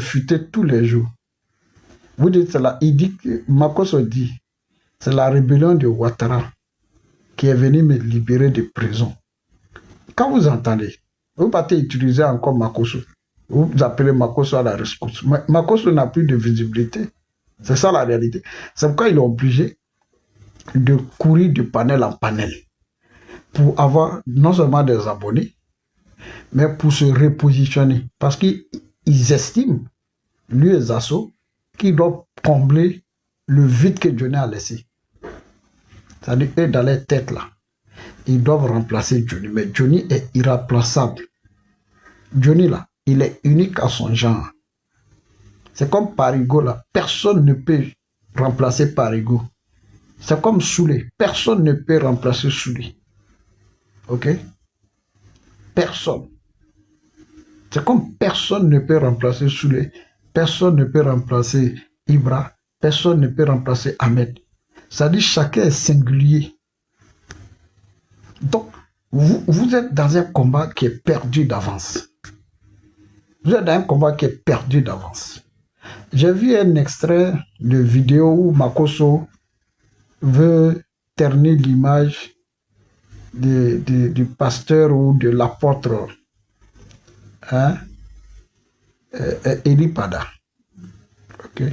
réfuter tous les jours. Vous dites cela, il dit que Makosso dit, c'est la rébellion de Ouattara qui est venue me libérer de prison. Quand vous entendez, vous partez utiliser encore Makosso. Vous appelez Makosso à la rescousse. Makosso n'a plus de visibilité. C'est ça la réalité. C'est pourquoi il est obligé de courir de panel en panel pour avoir non seulement des abonnés, mais pour se repositionner. Parce qu'ils estiment, lui et Zasso, qu'ils doivent combler le vide que Johnny a laissé. C'est-à-dire, eux, dans leur tête, là, ils doivent remplacer Johnny. Mais Johnny est irremplaçable. Johnny, là, il est unique à son genre. C'est comme Parigo, là. Personne ne peut remplacer Parigo. C'est comme Soulé. Personne ne peut remplacer Soulé. Ok? Personne. C'est comme personne ne peut remplacer Soulé. Personne ne peut remplacer Ibra. Personne ne peut remplacer Ahmed. C'est-à-dire chacun est singulier. Donc, vous êtes dans un combat qui est perdu d'avance. Vous êtes dans un combat qui est perdu d'avance. J'ai vu un extrait de vidéo où Makosso veut ternir l'image du pasteur ou de l'apôtre Eli Pada. Ok.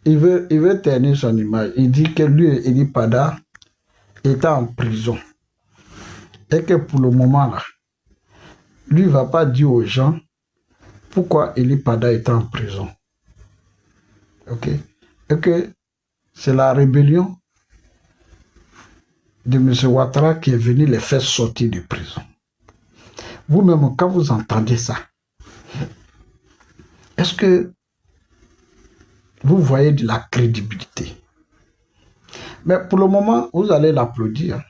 Il veut ternir son image. Il dit que lui, Eli Pada, était en prison. Et que pour le moment, là, lui ne va pas dire aux gens pourquoi Eli Pada est en prison. Ok. Et que c'est la rébellion de M. Ouattara qui est venu les faire sortir de prison. Vous-même, quand vous entendez ça, est-ce que vous voyez de la crédibilité? Mais pour le moment, vous allez l'applaudir.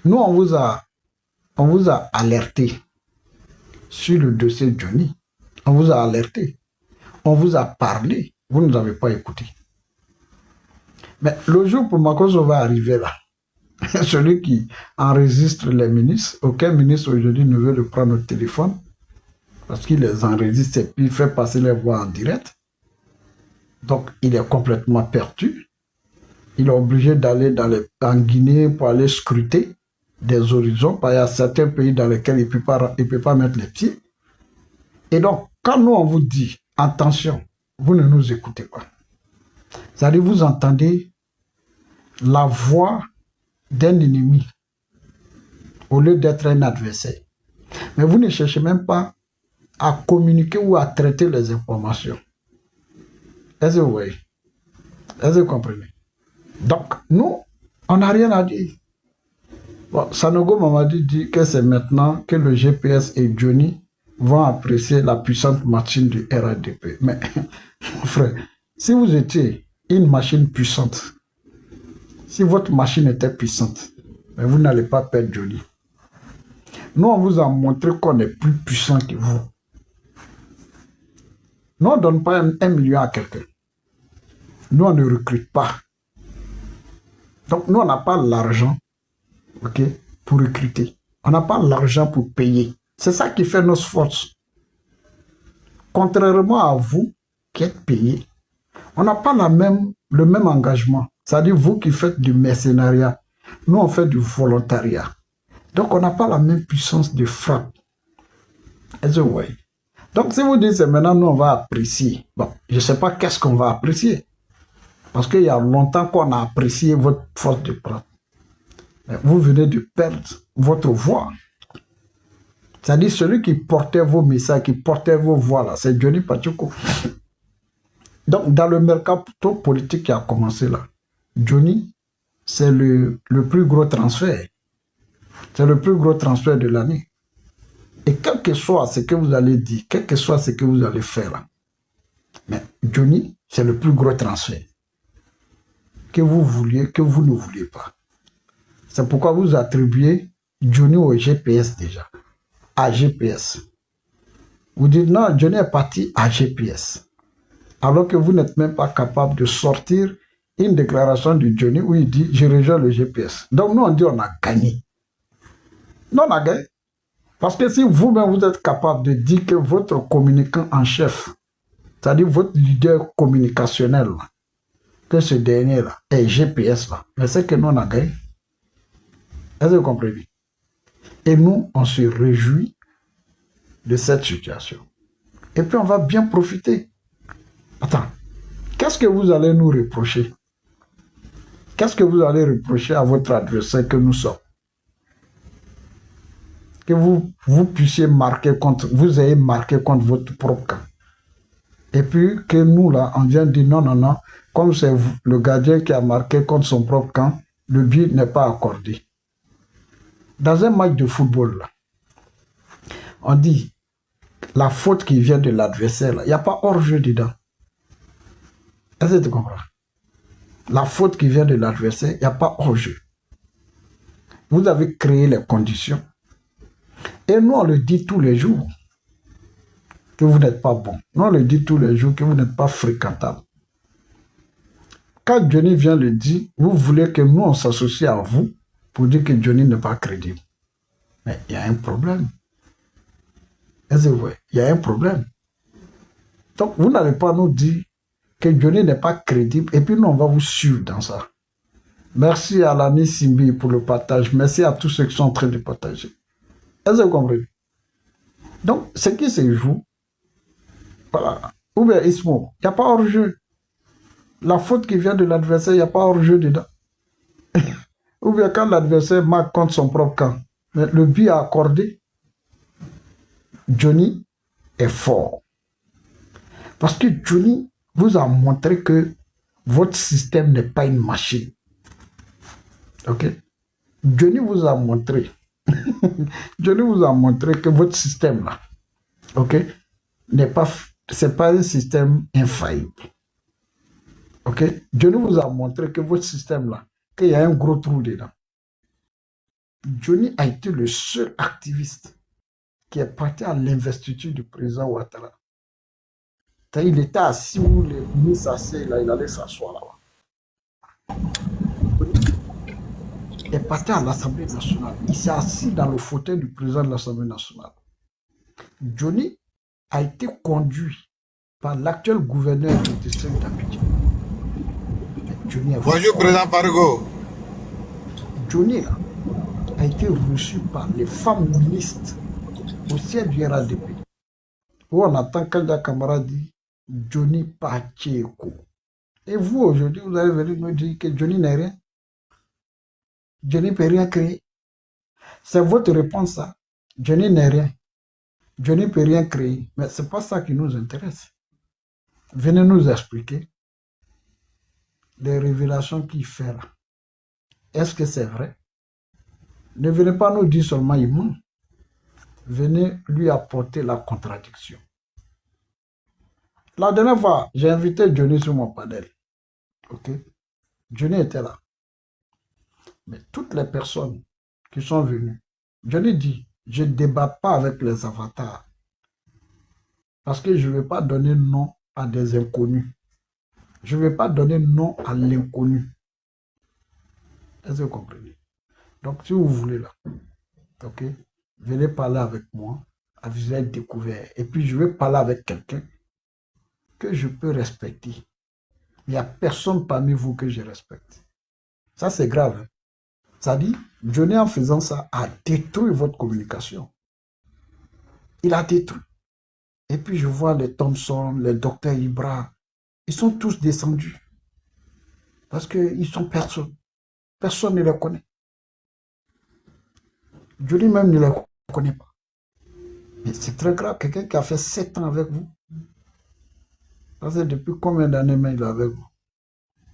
Nous, on vous a alerté sur le dossier Johnny. On vous a alerté. On vous a parlé. Vous ne nous avez pas écouté. Mais le jour pour Makosso va arriver là. Celui qui enregistre les ministres. Aucun ministre aujourd'hui ne veut le prendre au téléphone. Parce qu'il les enregistre et puis il fait passer les voix en direct. Donc, il est complètement perdu. Il est obligé d'aller en Guinée pour aller scruter des horizons. Parce qu'il y a certains pays dans lesquels il ne peut pas mettre les pieds. Et donc, quand nous, on vous dit, attention, vous ne nous écoutez pas. C'est-à-dire, vous entendez la voix d'un ennemi au lieu d'être un adversaire. Mais vous ne cherchez même pas à communiquer ou à traiter les informations. Est-ce que vous voyez? Est-ce que vous comprenez? Donc, nous, on n'a rien à dire. Bon, Sanogo Mamadi dit que c'est maintenant que le GPS et Johnny vont apprécier la puissante machine du RADP. Mais, frère, si vous étiez une machine puissante, si votre machine était puissante, mais vous n'allez pas perdre Johnny. Nous, on vous a montré qu'on est plus puissant que vous. Nous, on ne donne pas un million à quelqu'un. Nous, on ne recrute pas. Donc, nous, on n'a pas l'argent, ok, pour recruter. On n'a pas l'argent pour payer. C'est ça qui fait nos forces. Contrairement à vous qui êtes payés, on n'a pas le même engagement. C'est-à-dire vous qui faites du mercenariat. Nous, on fait du volontariat. Donc, on n'a pas la même puissance de frappe. Est-ce que vous voyez? Donc, si vous dites que maintenant, nous, on va apprécier. Bon, je ne sais pas qu'est-ce qu'on va apprécier. Parce qu'il y a longtemps qu'on a apprécié votre force de frappe. Mais vous venez de perdre votre voix. C'est-à-dire celui qui portait vos messages, qui portait vos voix là, c'est Johnny Pacheco. Donc, dans le mercato politique qui a commencé là, Johnny, c'est le plus gros transfert. C'est le plus gros transfert de l'année. Et quel que soit ce que vous allez dire, quel que soit ce que vous allez faire là, mais Johnny, c'est le plus gros transfert. Que vous vouliez, que vous ne vouliez pas. C'est pourquoi vous attribuez Johnny au GPS déjà. À GPS. Vous dites non, Johnny est parti à GPS. Alors que vous n'êtes même pas capable de sortir une déclaration de Johnny où il dit je rejoins le GPS. Donc nous on dit on a gagné. Non, on a gagné. Parce que si vous-même vous êtes capable de dire que votre communicant en chef, c'est-à-dire votre leader communicationnel, que ce dernier-là est GPS, là, mais c'est que nous, on a gagné. Est-ce que vous comprenez? Et nous, on se réjouit de cette situation. Et puis, on va bien profiter. Attends, qu'est-ce que vous allez nous reprocher? Qu'est-ce que vous allez reprocher à votre adversaire que nous sommes? Que vous puissiez marquer contre, vous ayez marqué contre votre propre camp. Et puis que nous, là, on vient dire non, non, non, comme c'est le gardien qui a marqué contre son propre camp, le but n'est pas accordé. Dans un match de football, là, on dit la faute qui vient de l'adversaire, il n'y a pas hors-jeu dedans. Est-ce que tu comprends? La faute qui vient de l'adversaire, il n'y a pas hors-jeu. Vous avez créé les conditions. Et nous, on le dit tous les jours que vous n'êtes pas bon. Nous, on le dit tous les jours que vous n'êtes pas fréquentable. Quand Johnny vient le dire, vous voulez que nous, on s'associe à vous pour dire que Johnny n'est pas crédible. Mais il y a un problème. Est-ce que vous voyez? Il y a un problème. Donc, vous n'allez pas nous dire que Johnny n'est pas crédible et puis nous, on va vous suivre dans ça. Merci à l'ami Simbi pour le partage. Merci à tous ceux qui sont en train de partager. Est-ce que vous comprenez? Donc, ce qui se joue, voilà. Ou bien Ismo, il n'y a pas hors-jeu. La faute qui vient de l'adversaire, il n'y a pas hors-jeu dedans. Ou bien quand l'adversaire marque contre son propre camp, mais le but à accorder, Johnny est fort. Parce que Johnny vous a montré que votre système n'est pas une machine. Ok? Johnny vous a montré. Johnny vous a montré que votre système là, ok, c'est pas un système infaillible. Ok? Johnny vous a montré que votre système là, qu'il y a un gros trou dedans. Johnny a été le seul activiste qui est parti à l'investiture du président Ouattara. Il était assis où les ministres assis, là, il allait s'asseoir là-bas. Il est parti à l'Assemblée nationale. Il s'est assis dans le fauteuil du président de l'Assemblée nationale. Johnny a été conduit par l'actuel gouverneur du district d'Abidjan. Bonjour, président Pargo. Johnny là, a été reçu par les femmes ministres au siège du RADP. Où on attend Kanda Kamara dit Johnny Pacheco. Et vous, aujourd'hui, vous allez venir me dire que Johnny n'est rien. Johnny ne peut rien créer. C'est votre réponse, ça. Johnny n'est rien. Johnny ne peut rien créer. Mais ce n'est pas ça qui nous intéresse. Venez nous expliquer les révélations qu'il fait là. Est-ce que c'est vrai? Ne venez pas nous dire seulement il ment. Venez lui apporter la contradiction. La dernière fois, j'ai invité Johnny sur mon panel. Ok? Johnny était là. Mais toutes les personnes qui sont venues, Johnny dit, je ne débat pas avec les avatars. Parce que je ne vais pas donner nom à des inconnus. Je ne vais pas donner nom à l'inconnu. Est-ce que vous comprenez? Donc, si vous voulez là, ok, venez parler avec moi, à visage découvert. Et puis, je vais parler avec quelqu'un que je peux respecter. Il n'y a personne parmi vous que je respecte. Ça, c'est grave. Ça dit, Johnny, en faisant ça, a détruit votre communication. Il a détruit. Et puis, je vois les Thompson, les docteurs Ibra, ils sont tous descendus. Parce qu'ils sont personne. Personne ne les connaît. Johnny même ne les connaît pas. Mais c'est très grave. Quelqu'un qui a fait 7 ans avec vous. Parce que depuis combien d'années il est avec vous?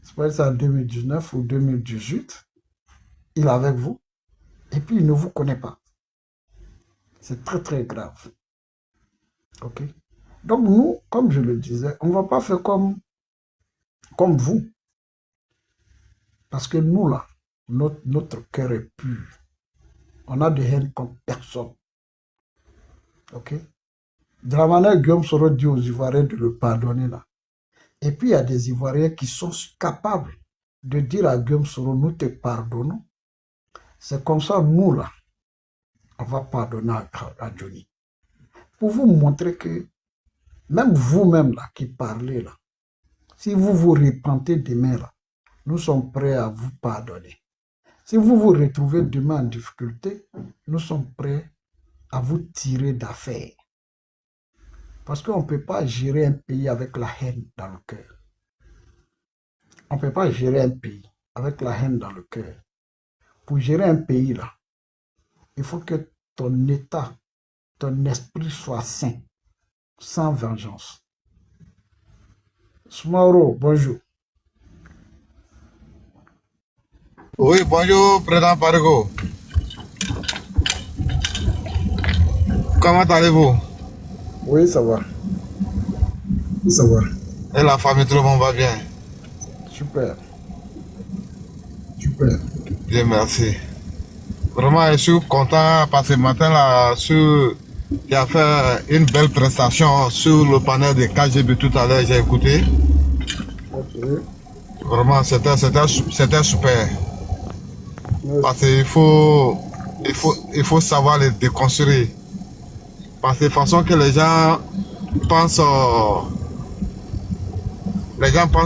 C'est pas ça en 2019 ou 2018. Il est avec vous. Et puis il ne vous connaît pas. C'est très très grave. Ok? Donc nous, comme je le disais, on ne va pas faire comme vous. Parce que nous là, notre cœur est pur. On a de haine contre personne. Ok? De la manière Guillaume Soro dit aux Ivoiriens de le pardonner là. Et puis il y a des Ivoiriens qui sont capables de dire à Guillaume Soro, nous te pardonnons. C'est comme ça, nous là, on va pardonner à Johnny. Pour vous montrer que, même vous-même là, qui parlez là, si vous vous repentez demain là, nous sommes prêts à vous pardonner. Si vous vous retrouvez demain en difficulté, nous sommes prêts à vous tirer d'affaire. Parce qu'on ne peut pas gérer un pays avec la haine dans le cœur. On ne peut pas gérer un pays avec la haine dans le cœur. Pour gérer un pays là, il faut que ton état, ton esprit soit sain, sans vengeance. Smaro, bonjour. Oui, bonjour, Président Parigo. Comment allez-vous? Oui, ça va. Ça va. Et la famille, tout le monde va bien? Super. Super. Bien, merci. Vraiment, je suis content parce que ce matin-là, il a fait une belle prestation sur le panel de KGB tout à l'heure, j'ai écouté. Ok. Vraiment, c'était super. Merci. Parce qu'il faut savoir les déconstruire. Parce que de façon que les gens pensent,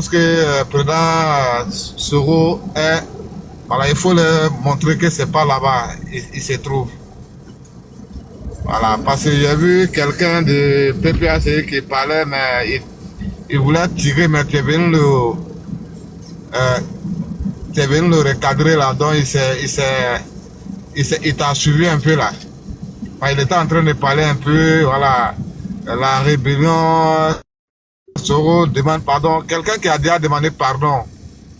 que le président Soro est. Voilà, il faut leur montrer que c'est pas là-bas, il se trouve. Voilà, parce que j'ai vu quelqu'un de PPAC qui parlait, mais il voulait tirer, mais tu es venu le recadrer là, donc il t'a suivi un peu là. Enfin, il était en train de parler un peu, voilà, la rébellion, Soro demande pardon, quelqu'un qui a déjà demandé pardon,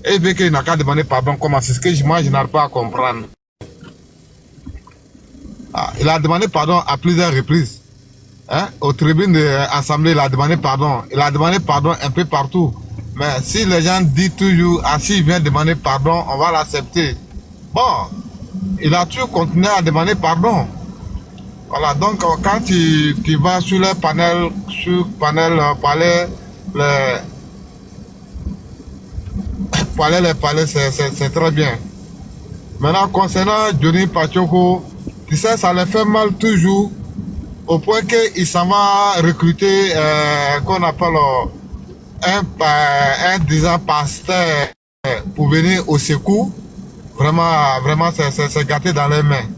et vu qu'il n'a qu'à demander pardon, comment c'est ce que moi je n'arrive pas à comprendre. Ah, il a demandé pardon à plusieurs reprises. Hein? Aux tribunes de l'Assemblée, il a demandé pardon. Il a demandé pardon un peu partout. Mais si les gens disent toujours, ah, s'il vient demander pardon, on va l'accepter. Bon, il a toujours continué à demander pardon. Voilà, donc quand tu vas sur le panel, parler, c'est très bien. Maintenant, concernant Johnny Pachoko, tu sais, ça le fait mal toujours, au point qu'il s'en va recruter, qu'on appelle un disant pasteur pour venir au secours. Vraiment, c'est gâté dans les mains.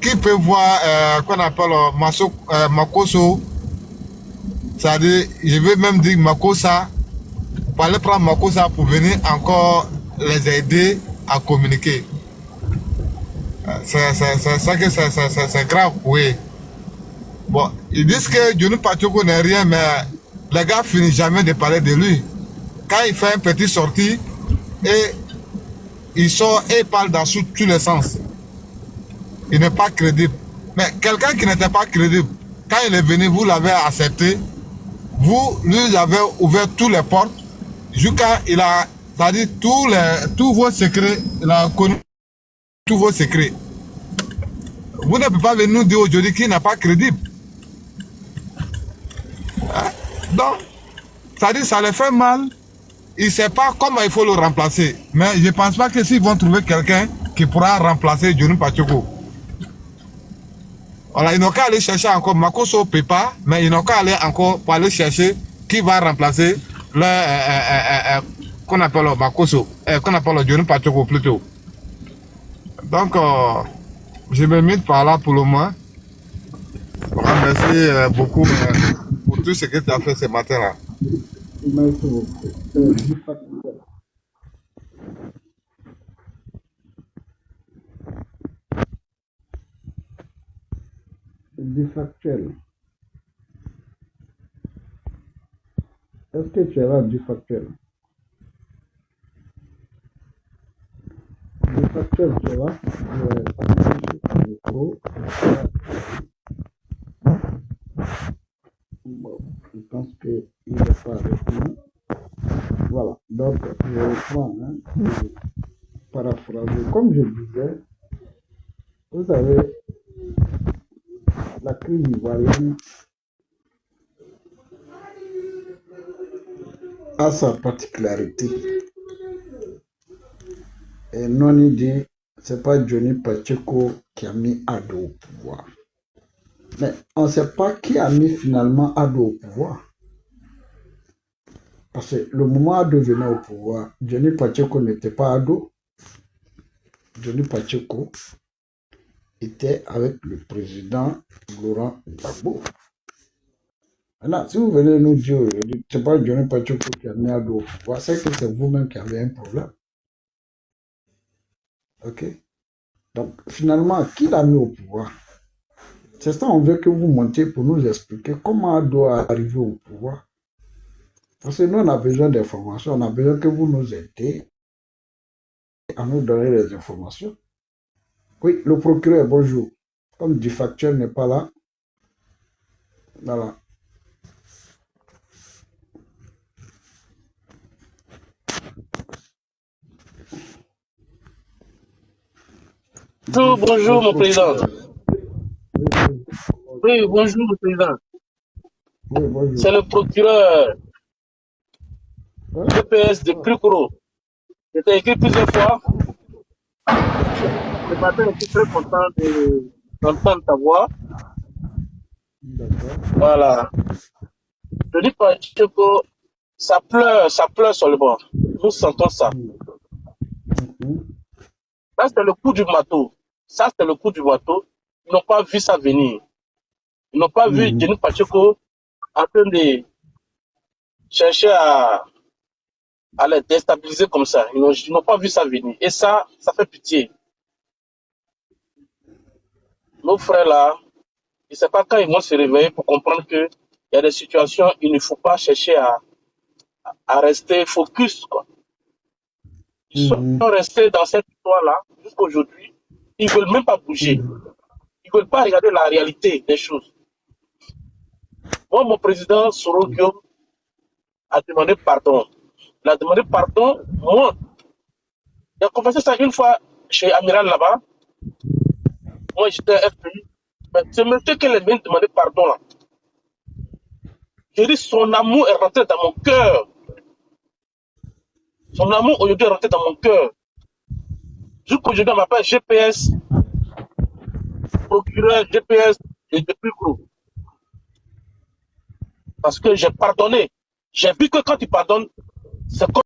Qui peut voir, qu'on appelle Makoso, c'est-à-dire, je veux même dire Makosa, pour aller prendre Makosa pour venir encore les aider à communiquer. C'est grave, oui. Bon, ils disent que Johnny Pachoko n'est rien, mais les gars finissent jamais de parler de lui. Quand il fait une petite sortie, et il sort et il parle dans tous les sens. Il n'est pas crédible. Mais quelqu'un qui n'était pas crédible, quand il est venu, vous l'avez accepté, vous lui avez ouvert toutes les portes, jusqu'à il a, c'est-à-dire tous vos secrets, il a connu tous vos secrets. Vous ne pouvez pas venir nous dire aujourd'hui qu'il n'est pas crédible. Hein? Donc, c'est-à-dire ça le fait mal. Il ne sait pas comment il faut le remplacer. Mais je ne pense pas que s'ils vont trouver quelqu'un qui pourra remplacer Johnny Pachoko. Voilà, ils n'ont qu'à aller chercher encore. Makoso ne peut pas, mais ils n'ont qu'à aller encore pour aller chercher qui va remplacer le qu'on appelle Makoso, qu'on appelle Johnny Pachoko plutôt. Donc, je me mets par là pour le moment. Voilà, merci beaucoup pour tout ce que tu as fait ce matin-là. Merci beaucoup. Du factuel. Est-ce que tu es là du factuel? Du factuel, tu es là? Le micro. Bon, je pense qu'il n'est pas avec nous. Voilà, donc je reprends, hein, je paraphrase. Comme je disais, vous savez, la crise ivoirienne a sa particularité. Et non dit, c'est pas Johnny Pacheco qui a mis Ado au pouvoir. Mais on ne sait pas qui a mis finalement Ado au pouvoir. Parce que le moment où Ado venait au pouvoir, Johnny Pacheco n'était pas Ado. Johnny Pacheco était avec le président Laurent Gbagbo. Maintenant, si vous venez nous dire aujourd'hui, c'est pas Johnny Pacheco qui a mis Ado au pouvoir, c'est que c'est vous-même qui avez un problème. Ok? Donc, finalement, qui l'a mis au pouvoir? C'est ça, on veut que vous montiez pour nous expliquer comment Ado est arrivé au pouvoir. Parce que nous, on a besoin d'informations, on a besoin que vous nous aidiez à nous donner les informations. Oui, le procureur, bonjour. Comme du factuel n'est pas là, voilà. Bonjour, mon président. Oui, Oui, bonjour, mon président. oui, bonjour. C'est le procureur Hein? GPS de Krikoro. J'étais écrit plusieurs fois. Ce matin, je suis très content d'entendre ta voix. D'accord. Voilà. Je dis pas que ça pleure sur le bord. Nous sentons ça. Mhm. Là, c'est le coup du bateau. Ça, c'est le coup du bateau. Ils n'ont pas vu ça venir. Ils n'ont pas vu Mhm. Denis Pacheco en train de chercher à les déstabiliser comme ça. Ils n'ont pas vu ça venir. Et ça fait pitié. Nos frères là, je ne sais pas quand ils vont se réveiller pour comprendre qu'il y a des situations, il ne faut pas chercher à rester focus, quoi. Ils sont Mhm. restés dans cette histoire-là jusqu'à aujourd'hui. Ils ne veulent même pas bouger. Mhm. Ils ne veulent pas regarder la réalité des choses. Moi, mon président Soro Guillaume a demandé pardon. Il a demandé pardon. Moi, j'ai confessé ça une fois chez Amiral là-bas. Moi, j'étais FPI. Mais ce monsieur qui vient demander pardon là, j'ai dit son amour est rentré dans mon cœur. Son amour aujourd'hui est rentré dans mon cœur. Jusqu'aujourd'hui, on m'appelle GPS, procureur GPS et depuis gros. Parce que j'ai pardonné. J'ai vu que quand tu pardonnes, c'est comme